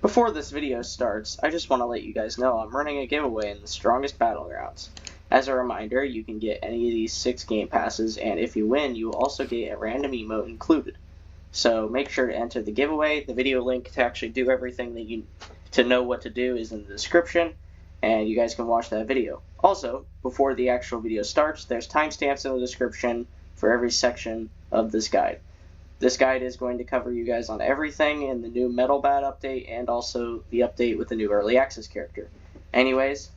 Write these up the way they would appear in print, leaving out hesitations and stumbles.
Before this video starts, I just want to let you guys know I'm running a giveaway in the strongest Battlegrounds. As a reminder, you can get any of these 6 game passes, and if you win, you will also get a random emote included. So make sure to enter the giveaway. The video link to actually do everything that you to know what to do is in the description, and you guys can watch that video. Also, before the actual video starts, there's timestamps in the description for every section of this guide. This guide is going to cover you guys on everything in the new Metal Bat update and also the update with the new Early Access character. Anyways,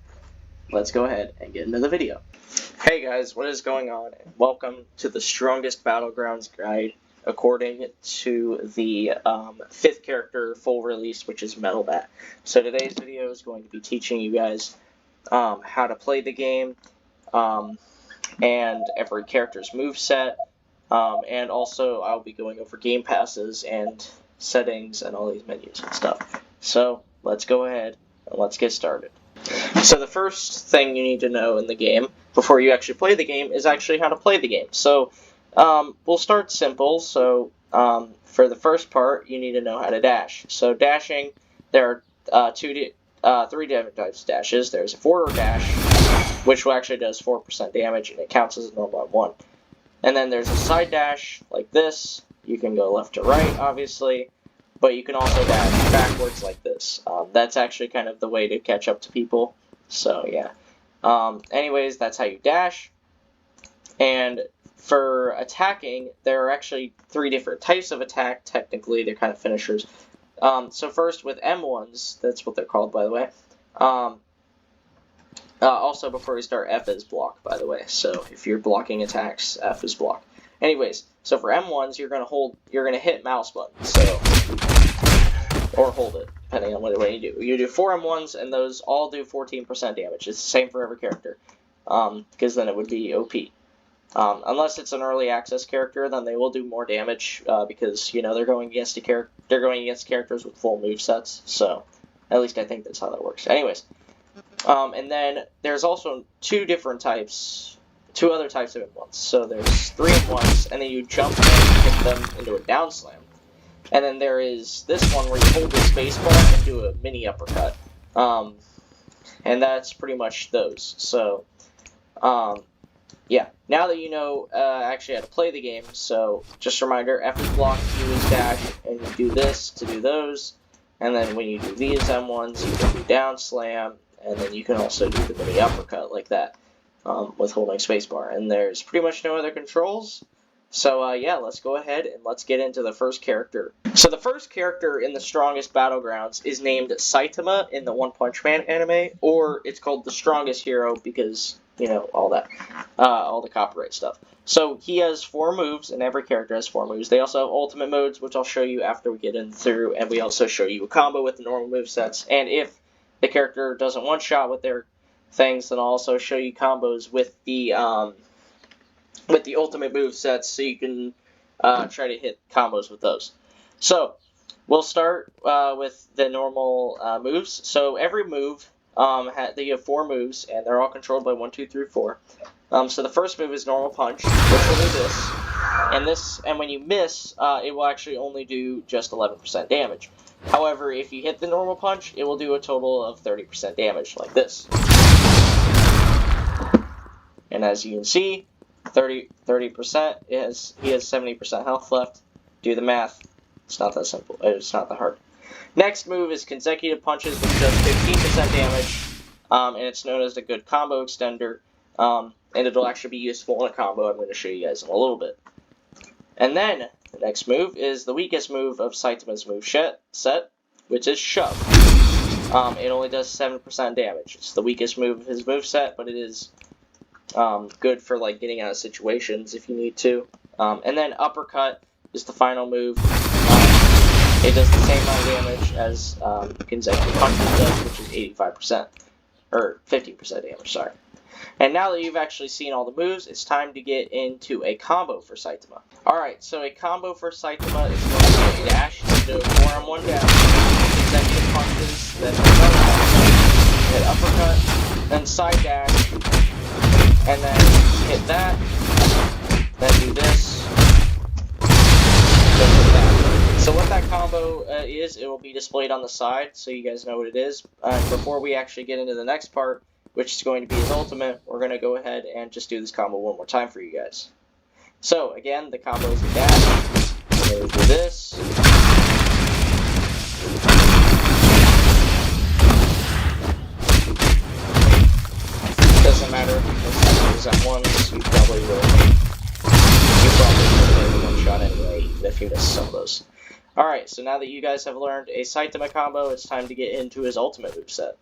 let's go ahead and get into the video. Hey guys, what is going on? And welcome to the strongest Battlegrounds guide according to the 5th character full release, which is Metal Bat. So today's video is going to be teaching you guys how to play the game and every character's moveset. And also, I'll be going over Gamepasses and settings and all these menus and stuff. So, let's go ahead and let's get started. So the first thing you need to know in the game, before you actually play the game, is actually how to play the game. So, we'll start simple. So, for the first part, you need to know how to dash. So, dashing, there are 3 different types of dashes. There's a forward dash, which actually does 4% damage, and it counts as a normal one. And then there's a side dash, like this. You can go left to right, obviously, but you can also dash backwards like this. That's actually kind of the way to catch up to people, so yeah. Anyways, that's how you dash. And for attacking, there are actually 3 different types of attack, technically. They're kind of finishers. So first, with M1s, that's what they're called, by the way. Also, before we start, F is block, by the way. So if you're blocking attacks, F is block. Anyways, so for M1s, you're gonna hit mouse button, or hold it, depending on what you do. You do 4 M1s, and those all do 14% damage. It's the same for every character, because then it would be OP. Unless it's an early access character, then they will do more damage, because they're going against characters with full movesets. So at least I think that's how that works. Anyways. And then there's also 2 other types of M1s. So there's 3 M1s, and then you jump and hit them into a down slam. And then there is this one where you hold the spacebar and do a mini uppercut. And that's pretty much those. So, yeah. Now that you know actually how to play the game, so just a reminder, F is block, U is dash, and you do this to do those. And then when you do these M1s, you can do down slam. And then you can also do the mini uppercut like that with holding spacebar. And there's pretty much no other controls. So yeah, let's go ahead and let's get into the first character. So the first character in the strongest Battlegrounds is named Saitama in the One Punch Man anime, or it's called the strongest hero because, all that, all the copyright stuff. So he has 4 moves, and every character has 4 moves. They also have ultimate modes, which I'll show you after we get in through, and we also show you a combo with the normal movesets. And if the character doesn't one-shot with their things, then I'll also show you combos with the ultimate move sets, so you can try to hit combos with those. So we'll start with the normal moves. So every move, they have 4 moves, and they're all controlled by 1, 2, 3, 4. So the first move is normal punch, which will do this, and when you miss, it will actually only do just 11% damage. However, if you hit the normal punch, it will do a total of 30% damage, like this. And as you can see, 30%, he has 70% health left. Do the math. It's not that simple. It's not that hard. Next move is consecutive punches, which does 15% damage, and it's known as the good combo extender, and it'll actually be useful in a combo I'm going to show you guys in a little bit. And then, the next move is the weakest move of Saitama's move set, which is Shove. It only does 7% damage. It's the weakest move of his moveset, but it is good for getting out of situations if you need to. And then Uppercut is the final move. It does the same amount of damage as consecutive punches does, which is 85%. Or 50% damage, sorry. And now that you've actually seen all the moves, it's time to get into a combo for Saitama. Alright, so a combo for Saitama is going to be a dash, do 4 on 1 down, consecutive punches, then hit uppercut, then side dash, and then hit that, then do this, then hit that. So what that combo combo is, it will be displayed on the side, so you guys know what it is. Before we actually get into the next part, which is going to be his ultimate, we're going to go ahead and just do this combo one more time for you guys. So, again, the combo is the dash. We're going to do this. Doesn't matter if you M1s, you probably will get one shot anyway, even if you miss some of those. Alright, so now that you guys have learned a Saitama combo, it's time to get into his ultimate moveset.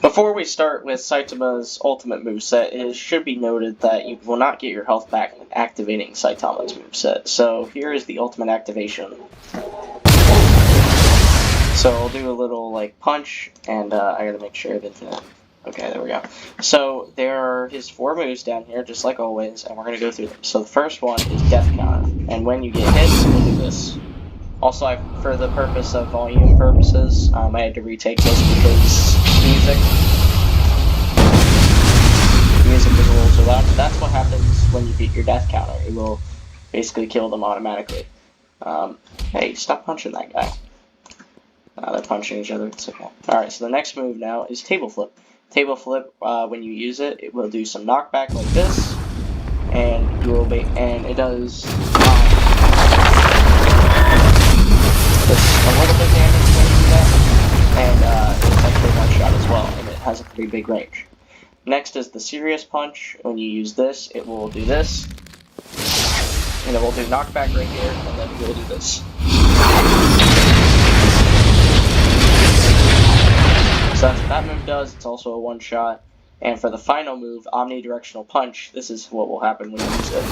Before we start with Saitama's ultimate moveset, it should be noted that you will not get your health back activating Saitama's moveset. So here is the ultimate activation. So I'll do a little like punch, and I gotta make sure that okay, there we go. So there are his 4 moves down here, just like always, and we're gonna go through them. So the first one is Death Counter, and when you get hit, we'll do this. Also, for the purpose of volume purposes, I had to retake this because music is a little too loud. That's what happens when you beat your Death Counter. It will basically kill them automatically. Hey, stop punching that guy. They're punching each other. It's okay. Alright, so the next move now is Table Flip. Table Flip, when you use it, it will do some knockback like this, and you will be, and it does a little bit damage when you do that, and it's actually one shot as well, and it has a pretty big range. Next is the Serious Punch. When you use this, it will do this, and it will do knockback right here, and then it will do this. So that's what that move does. It's also a one shot. And for the final move, Omnidirectional Punch, this is what will happen when you use it.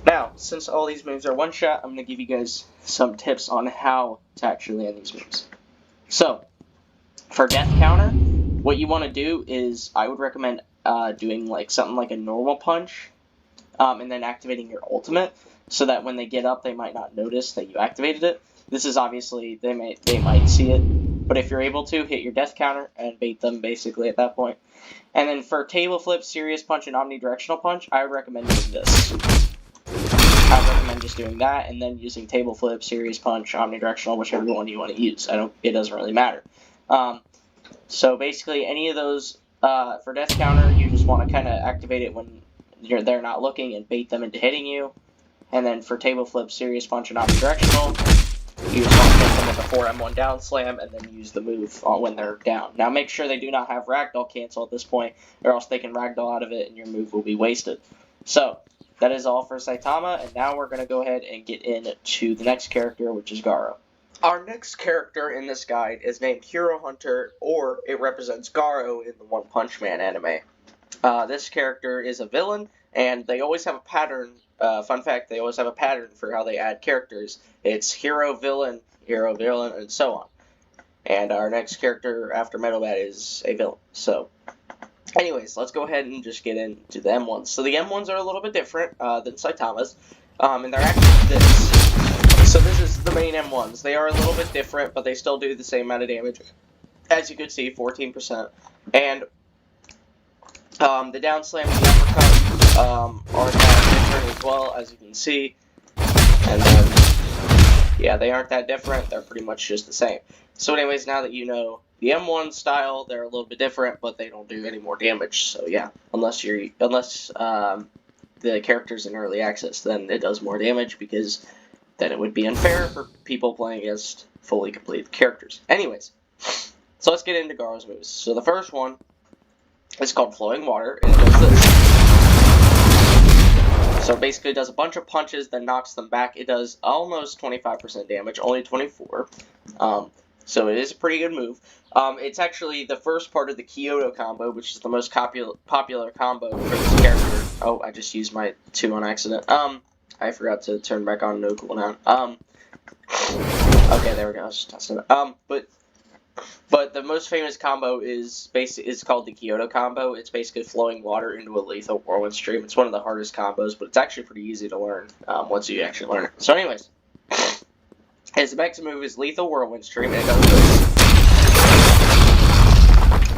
Now, since all these moves are one shot, I'm going to give you guys some tips on how to actually land these moves. So, for Death Counter, what you want to do is, I would recommend doing like something like a normal punch, and then activating your ultimate, so that when they get up, they might not notice that you activated it. This is obviously, they might see it, but if you're able to, hit your Death Counter and bait them basically at that point. And then for Table Flip, Serious Punch, and Omnidirectional Punch, I would recommend doing this. I would recommend just doing that, and then using Table Flip, Serious Punch, Omnidirectional, whichever one you want to use. It doesn't really matter. So basically, any of those, for Death Counter, you just want to kind of activate it when they're not looking and bait them into hitting you. And then for Table Flip, Serious Punch, and Omnidirectional, you just want to hit them with a 4M1 down slam, and then use the move when they're down. Now make sure they do not have Ragdoll cancel at this point, or else they can Ragdoll out of it and your move will be wasted. So, that is all for Saitama, and now we're going to go ahead and get into the next character, which is Garo. Our next character in this guide is named Hero Hunter, or it represents Garo in the One Punch Man anime. This character is a villain, and they always have a pattern. Fun fact, they always have a pattern for how they add characters. It's hero, villain, and so on. And our next character after Metal Bat is a villain. So, anyways, let's go ahead and just get into the M1s. So the M1s are a little bit different than Saitama's, and they're actually this. So this is the main M1s. They are a little bit different, but they still do the same amount of damage. As you can see, 14%. And the down slam and the uppercut are that different as well, as you can see. And then, yeah, they aren't that different. They're pretty much just the same. So anyways, now that you know the M1 style, they're a little bit different, but they don't do any more damage. So yeah, unless the character's in early access, then it does more damage, because then it would be unfair for people playing against fully completed characters. Anyways, so let's get into Garo's moves. So the first one is called Flowing Water, and it does this. So basically it does a bunch of punches, then knocks them back. It does almost 25% damage, only 24. So it is a pretty good move. It's actually the first part of the Kyoto combo, which is the most popular combo for this character. Oh, I just used my 2 on accident. I forgot to turn back on no cooldown. Okay, there we go. I was just testing it. But But the most famous combo is called the Kyoto combo. It's basically flowing water into a lethal whirlwind stream. It's one of the hardest combos, but it's actually pretty easy to learn once you actually learn it. So anyways, his next move is lethal whirlwind stream, and it does this.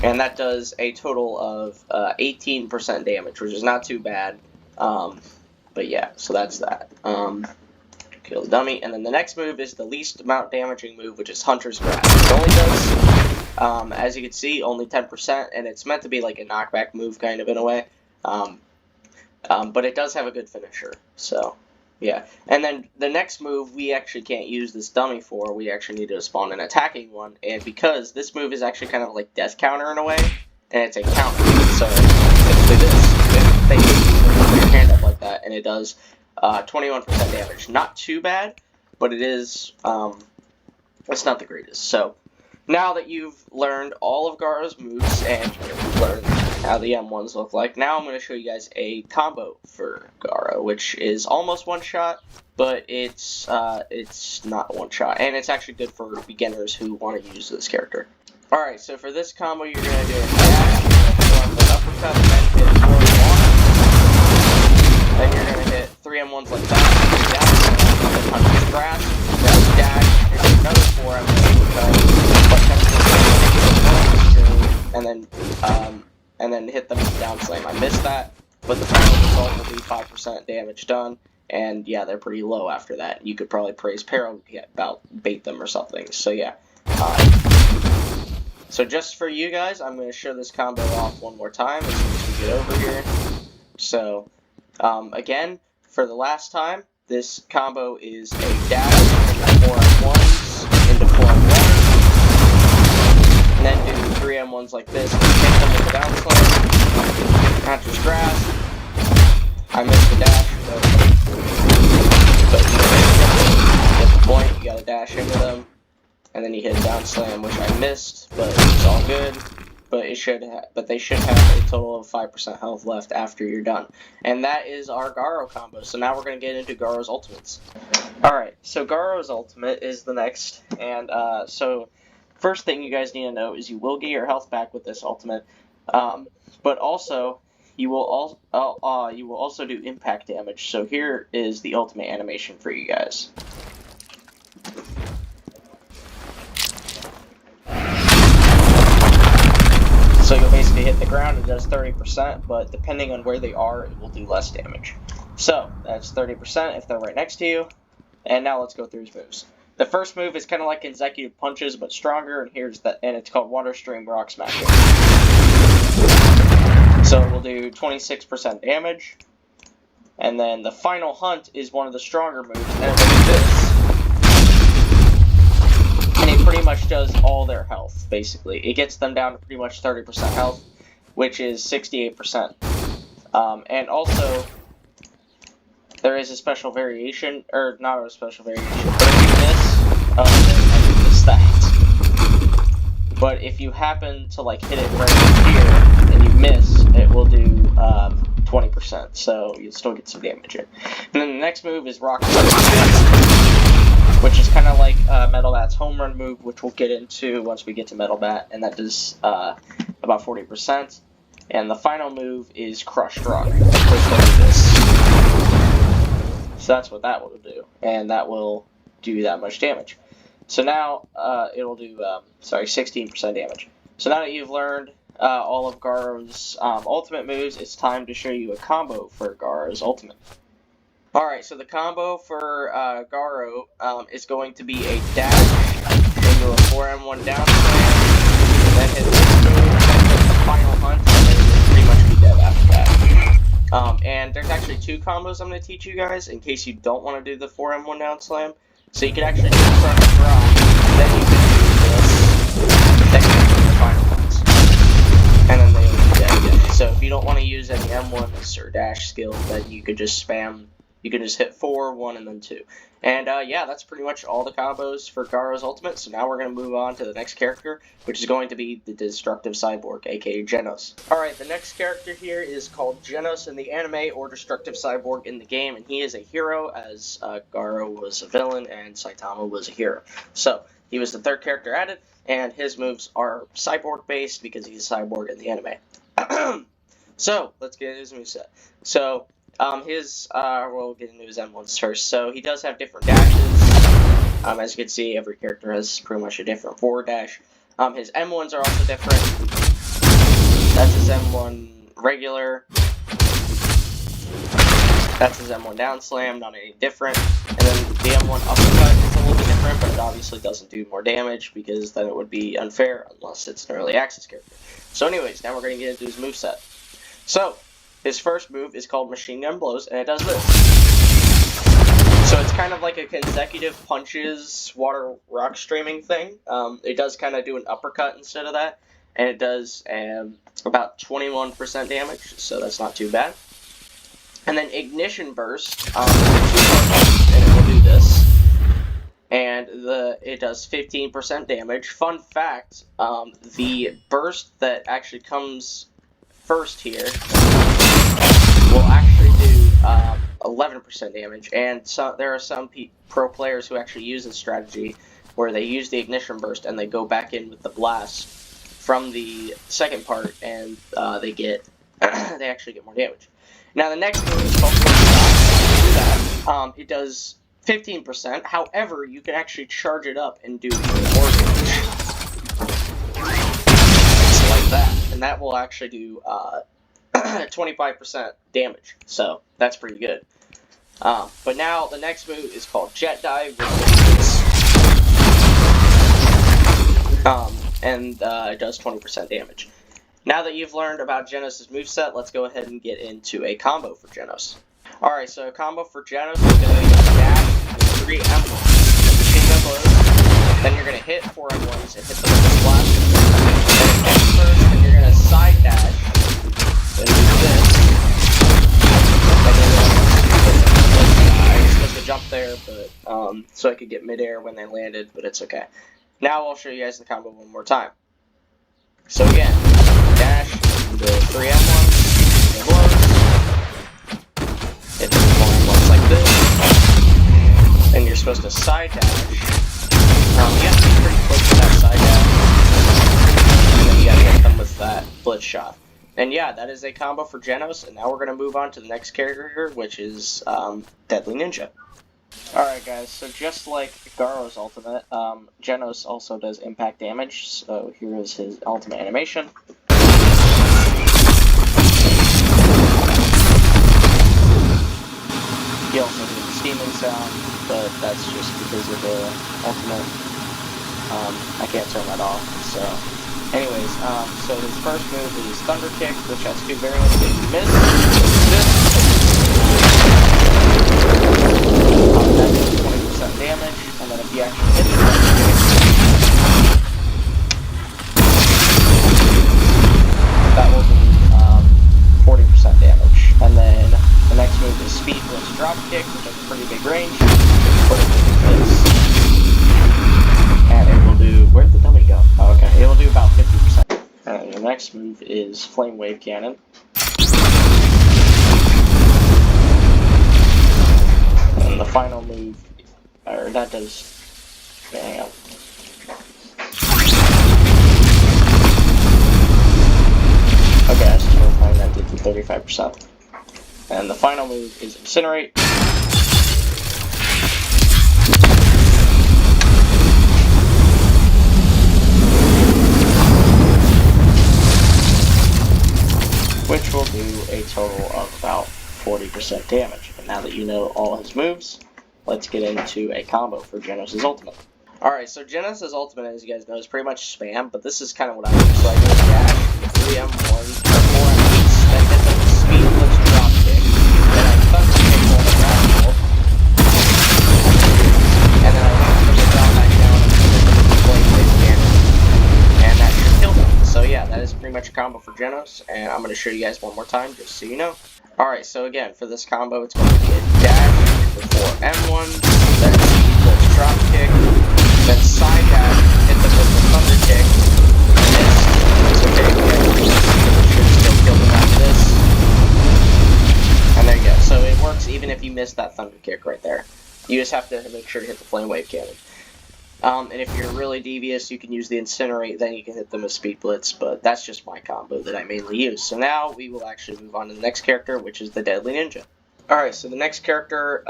And that does a total of 18% damage, which is not too bad. But yeah, so that's that. Kill the dummy. And then the next move is the least amount damaging move, which is Hunter's Grasp. It only does, as you can see, only 10%, and it's meant to be like a knockback move kind of in a way. But it does have a good finisher, so yeah. And then the next move we actually can't use this dummy for. We actually need to spawn an attacking one, and because this move is actually kind of like death counter in a way, and it's a counter. So typically this, they put your hand up like that, and it does 21% damage. Not too bad, but it is, it's not the greatest. So, now that you've learned all of Garo's moves, and you've learned how the M1s look like, now I'm going to show you guys a combo for Garo, which is almost one-shot, but it's not one-shot, and it's actually good for beginners who want to use this character. Alright, so for this combo, you're going to do a dash, an uppercut, and then hit 4-1. Then you're going to hit 3 M1s like that, then Hunter's Grasp, then dash, and another 4 M1s, and then hit them with down slam. I missed that, but the final result will be 5% damage done, and yeah, they're pretty low after that. You could probably praise Pero about bait them or something. So yeah. So just for you guys, I'm going to show this combo off one more time as soon as we get over here. So again, for the last time, this combo is a dash into 4 M1s into 4 M1s, and then do 3 M1s like this, and hit them with the down slam, Hunter's Grasp. I missed the dash, but you get the point, you gotta dash into them, and then you hit a down slam, which I missed, but it's all good. But they should have a total of 5% health left after you're done. And that is our Garo combo. So now we're going to get into Garo's ultimates. Alright, so Garo's ultimate is the next. And so first thing you guys need to know is you will get your health back with this ultimate. But also, you will also do impact damage. So here is the ultimate animation for you guys. So you'll basically hit the ground, it does 30%, but depending on where they are, it will do less damage. So, that's 30% if they're right next to you. And now let's go through his moves. The first move is kind of like consecutive punches, but stronger, and it's called Water Stream Rock Smashing. So it will do 26% damage. And then the final hunt is one of the stronger moves, and it will do this. And it pretty much does all their health, basically. It gets them down to pretty much 30% health, which is 68%. And also, there is a special variation, or not a special variation, but if you miss, I missed that. But if you happen to like hit it right here, and you miss, it will do 20%, so you still get some damage in. And then the next move is Rock which is kind of like Metal Bat's home run move, which we'll get into once we get to Metal Bat, and that does about 40%. And the final move is Crushed Rock, which will do this. So that's what that will do, and that will do that much damage. So now it'll do 16% damage. So now that you've learned all of Garo's ultimate moves, it's time to show you a combo for Garo's ultimate. Alright, so the combo for Garo is going to be a dash into a 4M1 down slam, then hit this move, then hit the final hunt, and then you'll pretty much be dead after that. And there's actually two combos I'm going to teach you guys in case you don't want to do the 4M1 down slam. So you can actually do the front drop, then you can do this, then you can do the final hunts, and then they will be dead again. So if you don't want to use any M1s or dash skill, then you could just spam. You can just hit 4, 1, and then 2. And yeah, that's pretty much all the combos for Garo's ultimate. So now we're going to move on to the next character, which is going to be the Destructive Cyborg, aka Genos. Alright, the next character here is called Genos in the anime, or Destructive Cyborg in the game, and he is a hero, as Garo was a villain and Saitama was a hero. So, He was the third character added, and his moves are Cyborg based because he's a cyborg in the anime. So let's get into his moveset. So we'll get into his M1s first. So he does have different dashes. As you can see, every character has pretty much a different forward dash. His M1s are also different. That's his M1 regular. That's his M1 down slam, not any different. And then the M1 uppercut is a little bit different, but it obviously doesn't do more damage because then it would be unfair unless it's an early access character. So anyways, now we're going to get into his moveset. So, his first move is called Machine Gun Blows, and it does this. So it's kind of like a consecutive punches, water rock streaming thing. It does kind of do an uppercut instead of that, and it does about 21% damage, so that's not too bad. And then Ignition Burst, and it will do this. And it does 15% damage. Fun fact, the burst that actually comes first here will actually do 11% damage. And so there are some pro players who actually use this strategy where they use the Ignition Burst and they go back in with the blast from the second part, and they actually get more damage. Now the next move is called Shot. It does 15%. However, you can actually charge it up and do more damage. Just like that. And that will actually do 25% damage. So that's pretty good. But now the next move is called Jet Dive, it does 20% damage. Now that you've learned about Genos' moveset, let's go ahead and get into a combo for Genos. Alright, so a combo for Genos is going to be a dash with 3 M1s. Machine Gun Blows. Then you're going to hit 4 M1s and hit them with a splash. Then hit first, and you're going to side dash. Then do this. And then I was supposed to jump there, but so I could get midair when they landed, but it's okay. Now I'll show you guys the combo one more time. So again, dash, the 3 M1s, and blows. Hit the 4 M1s like this. And you're supposed to side dash. You have to be pretty close to that side dash. And then you gotta hit them with that blitz shot. And yeah, that is a combo for Genos, and now we're gonna move on to the next character here, which is Deadly Ninja. Alright guys, so just like Garo's ultimate, Genos also does impact damage, so here is his ultimate animation. He also did the steaming sound, but that's just because of the ultimate. I can't turn that off, so... Anyways, so his first move is Thunder Kick, which has 2 variants. If you miss, that does 20% damage, and then if you actually hit the Thunder Kick, that will do 40% damage. And then the next move is Speed Blitz Drop Kick, which has a pretty big range. Put it like this. And it will do... Where'd the dummy go? Oh, okay. It will do about 50%. And the next move is Flame Wave Cannon. And the final move... Or that does... Hang on. Okay, I just want to find that did 35%. And the final move is Incinerate. Which will do a total of about 40% damage. And now that you know all his moves, let's get into a combo for Genos' ultimate. Alright, so Genos' ultimate, as you guys know, is pretty much spam, but this is kind of what I do. So I go dash, the 3 M1s, or 4 M1s, then hit the Speed Blitz Drop Kick, then I Thunder Kick on the ground, and then I put the down back down and hit them with the Flame Wave Cannon, and that should kill them. So yeah, that is pretty much a combo for Genos, and I'm going to show you guys one more time, just so you know. Alright, so again, for this combo, it's going to be a dash, the 4 M1s, then Speed Blitz Drop Kick, then side dash, hit them with the Thunder Kick, miss, it's okay, should still kill them after this, and there you go. So it works even if you miss that Thunder Kick right there. You just have to make sure to hit the Flame Wave Cannon. And if you're really devious, you can use the Incinerate, then you can hit them with Speed Blitz, but that's just my combo that I mainly use. So now we will actually move on to the next character, which is the Deadly Ninja. Alright, so the next character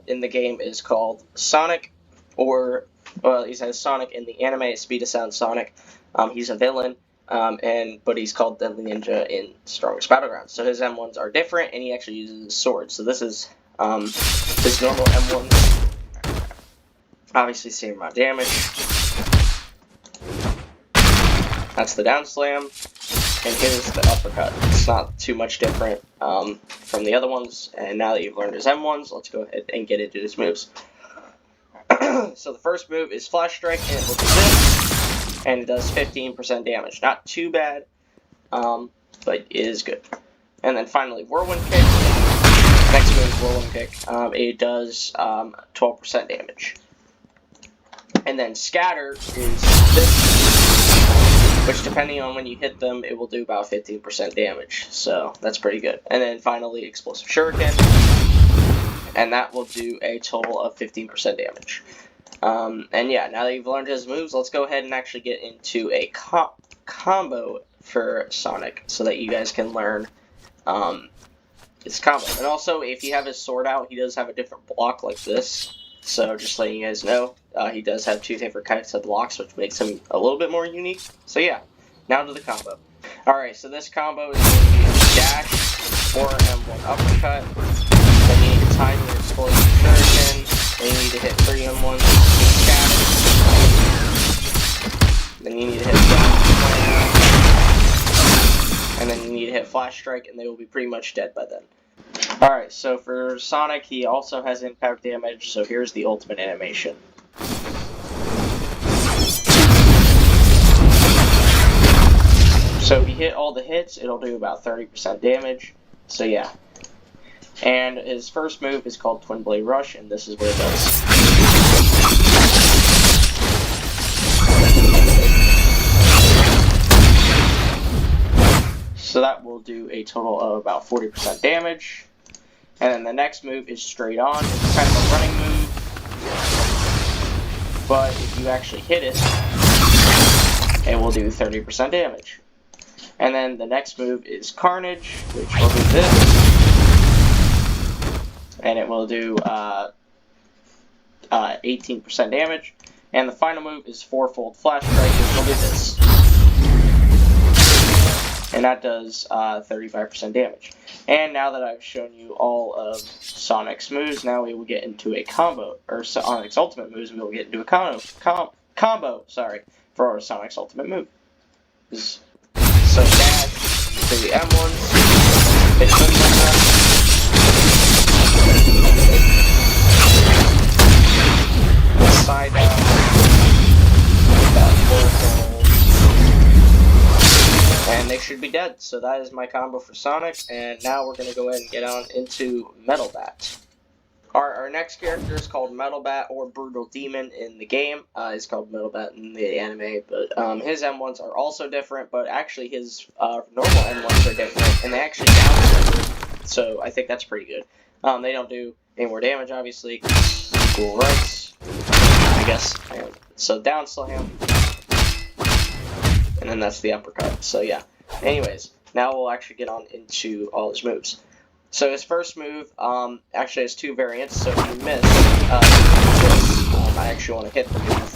in the game is called Sonic, or, well, he says Sonic in the anime, Speed of Sound Sonic. He's a villain, but he's called Deadly Ninja in Strongest Battlegrounds. So his M1s are different, and he actually uses a sword. So this is his normal M1. Obviously, same amount of damage. That's the down slam. And here's the uppercut. It's not too much different from the other ones. And now that you've learned his M1s, let's go ahead and get into his moves. So the first move is Flash Strike, and it will do this. And it does 15% damage. Not too bad, but it is good. And then finally, Whirlwind Kick. Next move is Whirlwind Kick. It does 12% damage. And then Scatter is this, which depending on when you hit them, it will do about 15% damage. So that's pretty good. And then finally, Explosive Shuriken, and that will do a total of 15% damage. And yeah, now that you've learned his moves, let's go ahead and actually get into a combo for Sonic, so that you guys can learn his combo. And also, if you have his sword out, he does have a different block like this. So just letting you guys know, he does have two different kinds of blocks, which makes him a little bit more unique. So yeah, now to the combo. Alright, so this combo is going to be a dash or M1 uppercut. Then you need to time your Explosive Shuriken. Then you need to hit 3 M1s scatter. Then you need to hit down slam. And then you need to hit Flash Strike, and they will be pretty much dead by then. Alright, so for Sonic, he also has impact damage, so here's the ultimate animation. So if you hit all the hits, it'll do about 30% damage, so yeah. And his first move is called Twin Blade Rush, and this is what it does. So that will do a total of about 40% damage. And then the next move is Straight On. It's kind of a running move, but if you actually hit it, it will do 30% damage. And then the next move is Carnage, which will do this, and it will do 18% damage. And the final move is Fourfold Flash Strike, which will do this, and that does 35% damage. And now that I've shown you all of Sonic's moves, now we will get into a combo, or Sonic's ultimate moves. We will get into a combo. For our Sonic's ultimate move. So dash to the M1s, hit them like that. Side down, and they should be dead. So that is my combo for Sonic, and now we're going to go ahead and get on into Metal Bat. Our next character is called Metal Bat, or Brutal Demon in the game. He's called Metal Bat in the anime, but his M1s are also different, but actually his normal M1s are different, and they actually down, so I think that's pretty good. They don't do any more damage, obviously. Cool rights, I guess. And so down slam, and then that's the uppercut. So yeah. Anyways, now we'll actually get on into all his moves. So his first move actually has two variants. So if you miss, I actually want to hit the move.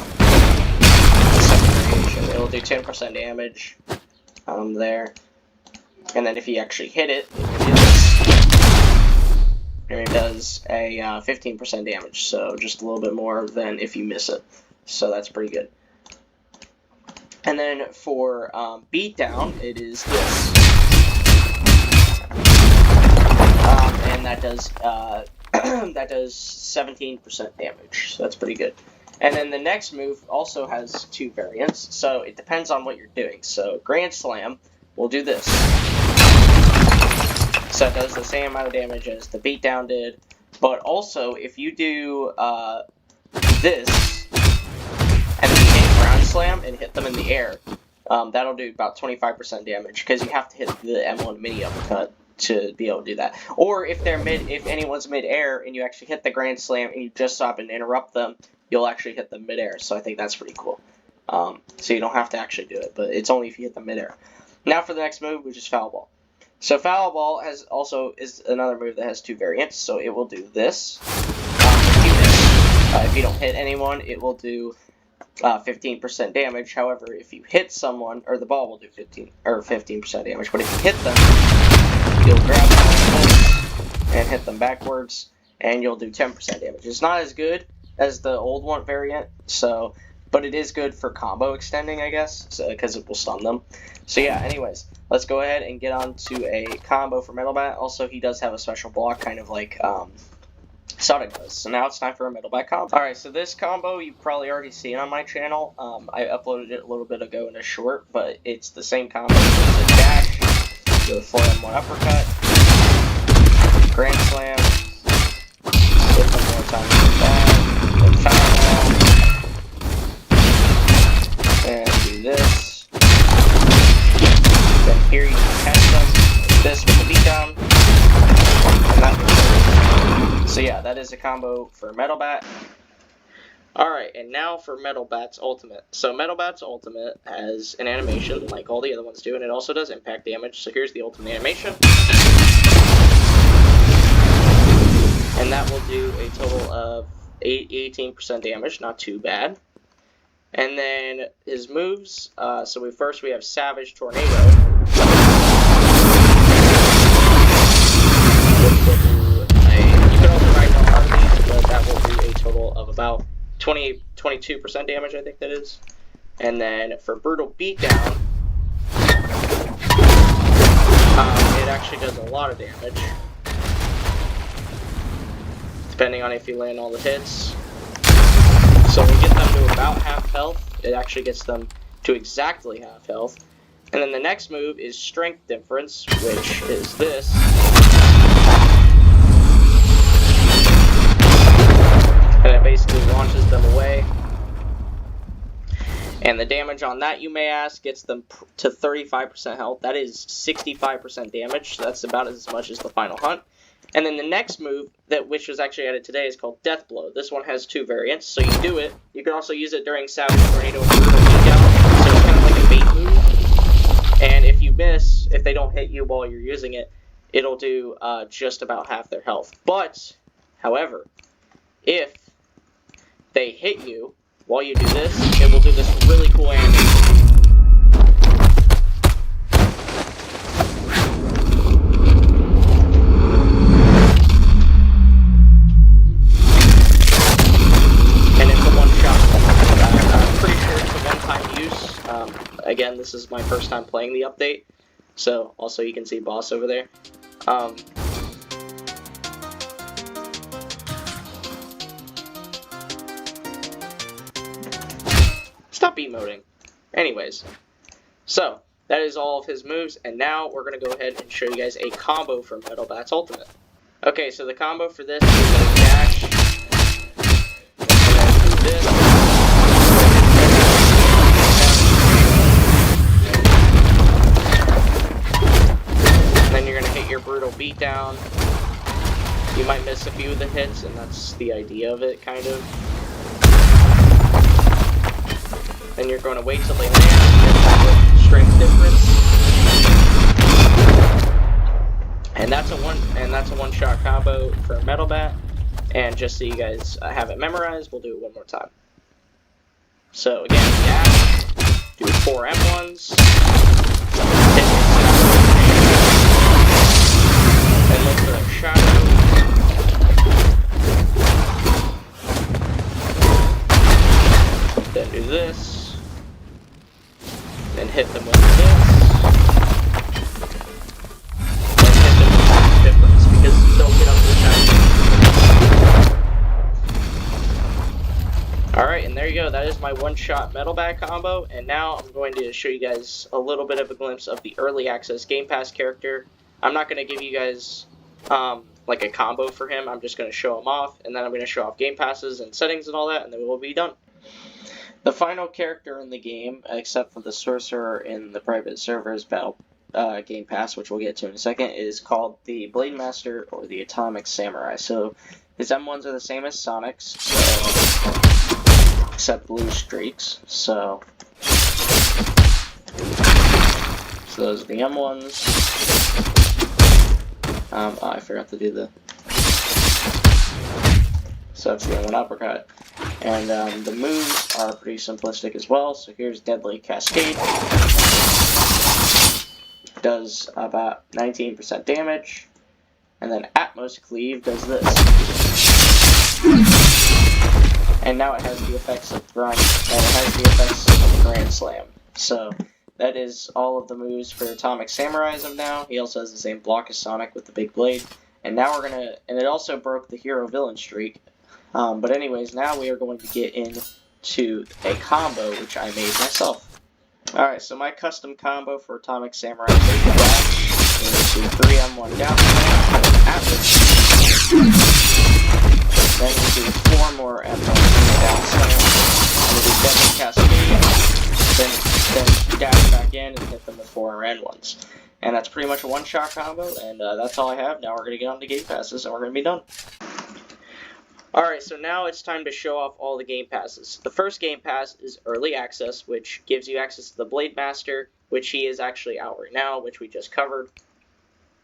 The second variation, it'll do 10% damage there. And then if you actually hit it, it does a 15% damage. So just a little bit more than if you miss it. So that's pretty good. And then for beatdown, it is this. And that does 17% damage, so that's pretty good. And then the next move also has two variants, so it depends on what you're doing. So Grand Slam will do this. So it does the same amount of damage as the beatdown did, but also if you do this, and then you hit Ground Slam and hit them in the air, that'll do about 25% damage, because you have to hit the M1 mini uppercut to be able to do that. Or if anyone's mid-air and you actually hit the Grand Slam and you just stop and interrupt them, you'll actually hit them midair. So I think that's pretty cool. So you don't have to actually do it, but it's only if you hit them midair. Now for the next move, which is Foul Ball. So Foul Ball is another move that has 2 variants. So it will do this. If you don't hit anyone, it will do 15% damage. However, if you hit someone, or the ball will do 15% damage. But if you hit them, you'll grab them and hit them backwards, and you'll do 10% damage. It's not as good as the old one variant, but it is good for combo extending, I guess, because it will stun them. So yeah, anyways, let's go ahead and get on to a combo for Metal Bat. Also, he does have a special block, kind of like Sonic does. So now it's time for a Metal Bat combo. Alright, so this combo you've probably already seen on my channel. I uploaded it a little bit ago in a short, but it's the same combo. It's a dash, do a 4M1 uppercut, Grand Slam, hit one more time with that, then Foul Ball, and do this. Then here you can catch them, this with the beatdown, and that was it. So yeah, that is a combo for Metal Bat. Alright, and now for Metal Bat's ultimate. So Metal Bat's ultimate has an animation like all the other ones do, and it also does impact damage. So here's the ultimate animation. And that will do a total of 18% damage, not too bad. And then his moves, so we have Savage Tornado. Which will do you can also ride more Harleys, but that will do a total of about 22% damage, I think that is. And then for Brutal Beatdown, it actually does a lot of damage, depending on if you land all the hits. So we get them to about half health. It actually gets them to exactly half health. And then the next move is Strength Difference, which is this. And it basically launches them away. And the damage on that, you may ask, gets them to 35% health. That is 65% damage. So that's about as much as the Final Hunt. And then the next move, which was actually added today, is called Death Blow. This one has 2 variants, so you do it. You can also use it during Savage Tornado and Brutal Beatdown, so it's kind of like a bait move. And if you miss, if they don't hit you while you're using it, it'll do just about half their health. But, however, if they hit you while you do this, it will do this really cool animation. Again, this is my first time playing the update, so also you can see Boss over there. Stop emoting. Anyways, so that is all of his moves, and now we're going to go ahead and show you guys a combo for Metal Bat's ultimate. Okay, so the combo for this is a dash, and then do this. Then you're going to hit your Brutal Beatdown. You might miss a few of the hits, and that's the idea of it, kind of. Then you're going to wait till they land and get that Strength Difference. And that's a one-shot combo for Metal Bat. And just so you guys have it memorized, we'll do it one more time. So again, dash, do 4 M1s, hit and look for that shadow. Then do this. Then hit them with this. Then hit them with that difference because they'll get up to the Alright, and there you go. That is my one-shot Metal Bat combo. And now I'm going to show you guys a little bit of a glimpse of the early access Game Pass character. I'm not going to give you guys like a combo for him. I'm just going to show him off, and then I'm going to show off Game Passes and settings and all that, and then we'll be done. The final character in the game, except for the Sorcerer in the private servers Battle Game Pass, which we'll get to in a second, is called the Blade Master or the Atomic Samurai. So his M1s are the same as Sonic's. So except blue streaks. So those are the M ones. Oh, I forgot to do the. So that's the M1 uppercut. And the moves are pretty simplistic as well. So here's Deadly Cascade. Does about 19% damage. And then Atmos Cleave does this. And now it has the effects of Grand Slam. So that is all of the moves for Atomic Samurai as of now. He also has the same block as Sonic with the big blade. And now we're gonna, and it also broke the hero villain streak. But anyways, now we are going to get into a combo which I made myself. Alright, so my custom combo for Atomic Samurai is dash into 3M1 down slam, Atlas. Then we do 4 more M1 down slam, and we do Deadly Cascade, then dash back in and hit them with 4 N1s. And that's pretty much a one-shot combo, and that's all I have. Now we're going to get on to Gamepasses, and we're going to be done. Alright, so now it's time to show off all the Game Passes. The first Game Pass is Early Access, which gives you access to the Blade Master, which he is actually out right now, which we just covered.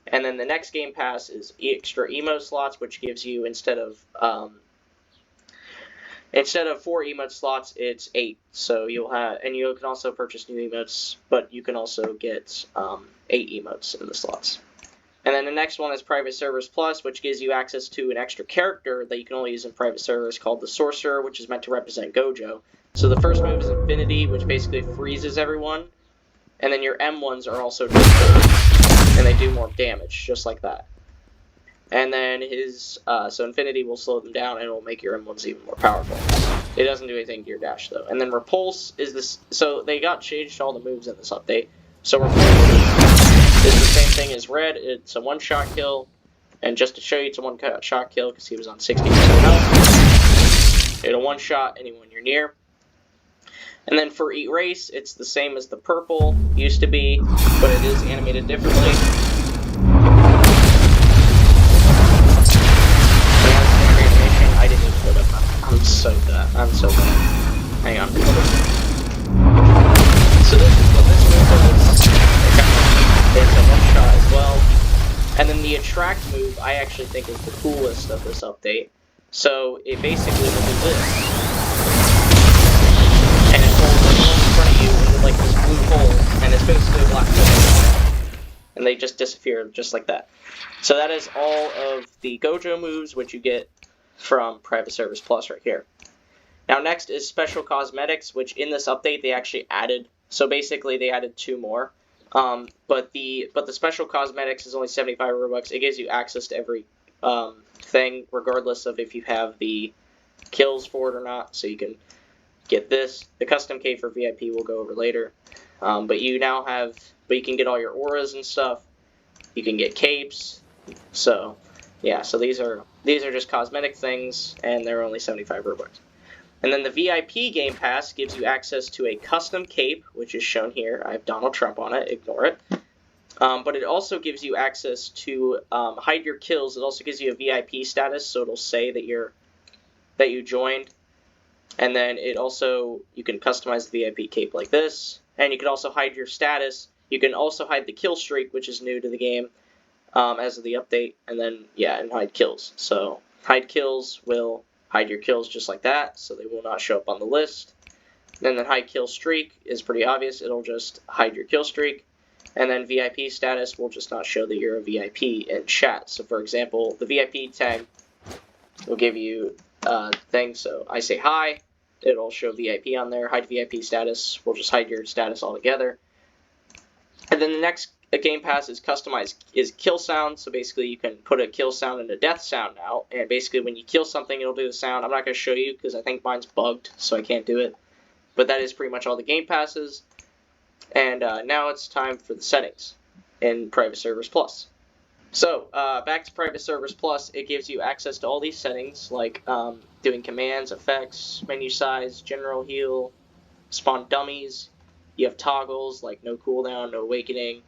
And then the next Game Pass is Extra Emo Slots, which gives you, instead of 4 emote slots, it's 8. So you'll have, and you can also purchase new emotes, but you can also get 8 emotes in the slots. And then the next one is Private Servers Plus, which gives you access to an extra character that you can only use in private servers called the Sorcerer, which is meant to represent Gojo. So the first move is Infinity, which basically freezes everyone. And then your M1s are also different, and they do more damage, just like that. And then so Infinity will slow them down, and it will make your M1s even more powerful. It doesn't do anything to your dash, though. And then Repulse is this, so they changed all the moves in this update. So Repulse is the same thing as Red. It's a one-shot kill, and just to show you, it's a one-shot kill because he was on 60% health. It'll one-shot anyone you're near. And then for Erase, it's the same as the purple used to be, but it is animated differently. I didn't even put it up. I'm so bad. Hang on. So this is what this move does. It's a one-shot as well. And then the Attract move, I actually think is the coolest of this update. So it basically will do this. And it holds everyone in front of you into like this blue hole, and it's basically a black hole. And they just disappear just like that. So that is all of the Gojo moves, which you get from Private Service Plus right here. Now next is Special Cosmetics, which in this update they actually added. So basically they added 2 more. But the Special Cosmetics is only 75 Robux. It gives you access to every thing, regardless of if you have the kills for it or not. So you can get this. The custom cape for VIP we'll go over later. But you can get all your auras and stuff. You can get capes. So yeah, so these are just cosmetic things, and they're only 75 Robux. And then the VIP Game Pass gives you access to a custom cape, which is shown here. I have Donald Trump on it. Ignore it. But it also gives you access to hide your kills. It also gives you a VIP status, so it'll say that you joined. And then you can customize the VIP cape like this. And you can also hide your status. You can also hide the kill streak, which is new to the game as of the update. And then, and hide kills. So hide kills will hide your kills just like that, so they will not show up on the list. Then the hide kill streak is pretty obvious. It'll just hide your kill streak. And then VIP status will just not show that you're a VIP in chat. So for example, the VIP tag will give you things. So I say hi, it'll show VIP on there. Hide VIP status will just hide your status altogether. And then the next Game Pass is kill sound. So basically you can put a kill sound and a death sound now. And basically when you kill something, it'll do the sound. I'm not going to show you because I think mine's bugged, so I can't do it. But that is pretty much all the Game Passes. And now it's time for the settings in Private Servers Plus. So, back to Private Servers Plus, it gives you access to all these settings, like doing commands, effects, menu size, general heal, spawn dummies. You have toggles, like no cooldown, no awakening.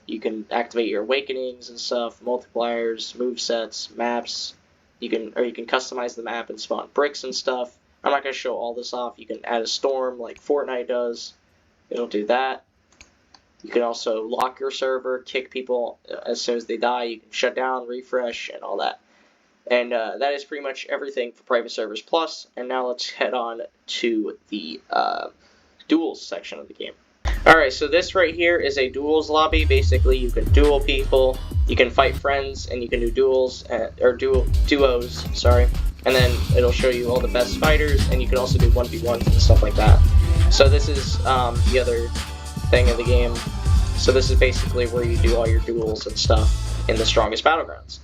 You can activate your awakenings and stuff, multipliers, movesets, maps. You can customize the map and spawn bricks and stuff. I'm not going to show all this off. You can add a storm like Fortnite does. It'll do that. You can also lock your server, kick people as soon as they die. You can shut down, refresh, and all that. And that is pretty much everything for Private Servers Plus. And now let's head on to the duels section of the game. Alright, so this right here is a duels lobby. Basically, you can duel people, you can fight friends, and you can do duels, or duos, sorry. And then it'll show you all the best fighters, and you can also do 1v1s and stuff like that. So this is the other thing of the game. So this is basically where you do all your duels and stuff in the strongest Battlegrounds.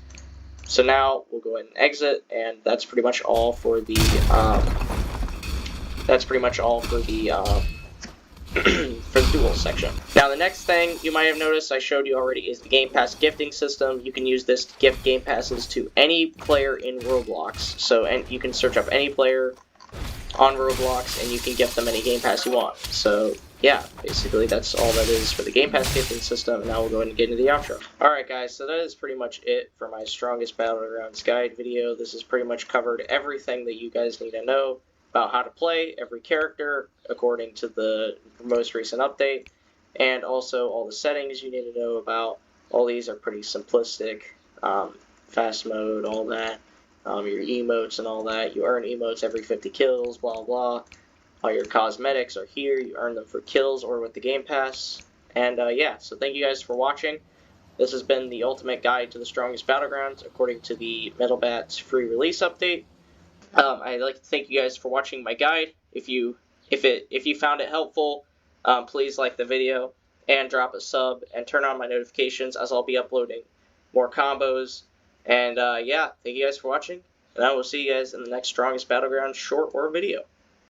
So now we'll go ahead and exit, and that's pretty much all for the for the duels section. Now the next thing you might have noticed I showed you already is the Game Pass gifting system. You can use this to gift Game Passes to any player in Roblox. So you can search up any player on Roblox and you can gift them any Game Pass you want. So yeah, basically that's all that is for the Game Pass gifting system, and now we'll go ahead and get into the outro. Alright guys, so that is pretty much it for my Strongest Battlegrounds guide video. This has pretty much covered everything that you guys need to know about how to play every character according to the most recent update, and also all the settings you need to know about. All these are pretty simplistic, fast mode, all that, your emotes and all that. You earn emotes every 50 kills, blah blah. All your cosmetics are here, you earn them for kills or with the Game Pass. And yeah, so thank you guys for watching. This has been the ultimate guide to the Strongest Battlegrounds according to the MetalBat's free release update. I'd like to thank you guys for watching my guide. If you found it helpful, please like the video and drop a sub and turn on my notifications, as I'll be uploading more combos. And yeah, thank you guys for watching, and I will see you guys in the next Strongest Battlegrounds short or video.